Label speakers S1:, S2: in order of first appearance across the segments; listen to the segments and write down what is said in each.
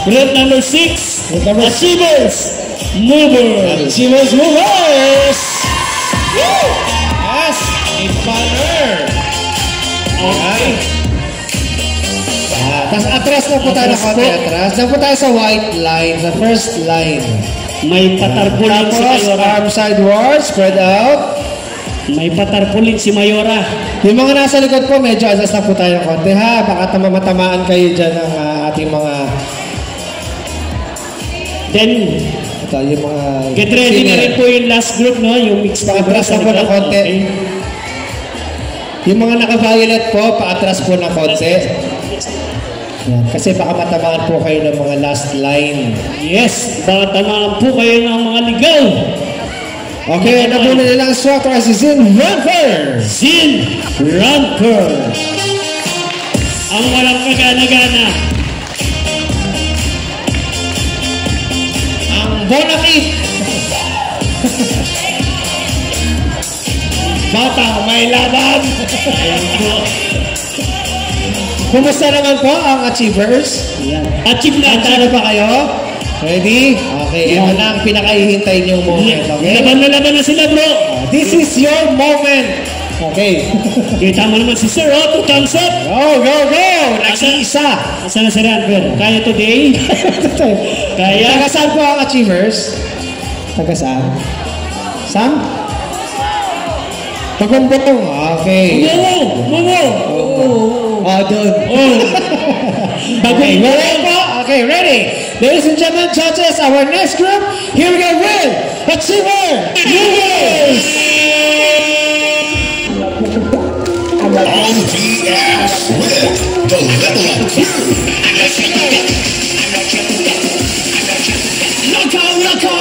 S1: Group number 6. Achievers Movers.
S2: Achievers Movers. Yes, a banner. Okay. Tapos atras na po tayo ng konti. Atras na po tayo sa white line, sa first line.
S1: May patarpulin si Mayora.
S2: Arm sideward, spread out.
S1: May patarpulin si Mayora.
S2: Yung mga nasa likod po, medyo adjust na po tayo ng konti ha. Baka matamaan kayo dyan ng ating mga...
S1: Then,
S2: ito, yung mga...
S1: Get ready na rin po yung last group, no? Yung mixed
S2: pa-atras na po ng konti. Okay. Yung mga naka-violet po, pa-atras po ng konti. Yan. Kasi baka matamaan po kayo ng mga last line.
S1: Yes, baka tamaan po kayo ng mga ligaw.
S2: Okay, nabuna nilang swatter si Zin Ranker.
S1: Zin Ranker. Ang walang kagana-gana.
S2: Ang Bonakit. Batang may laban.
S1: Ayan po.
S2: Kumusta naman po ang Achievers?
S1: Ayan. Achieve na.
S2: Ano pa kayo? Ready? Okay, ito na ang pinakahihintay niyong moment. Okay?
S1: Laban na sila, bro.
S2: This is your moment. Okay.
S1: Kita mo naman si Sir, oh, to thumbs up.
S2: Go, go, go! Nag-iisa.
S1: Asa na si Ranker? Kaya today? Kaya?
S2: Taga saan po ang Achievers? Taga saan? Sam? Pagumbong. Okay.
S1: Mungo!
S2: Oh, doon. Okay, ready po? Okay, ready. Ladies and gentlemen, judges, our next group, here we go with Achiever Movers!
S3: On BS with the level up crew. Loco, loco!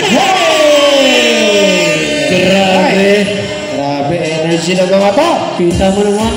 S2: Hey!
S1: Grabe.
S2: Grabe energy ng mga to.
S1: Kita mo naman.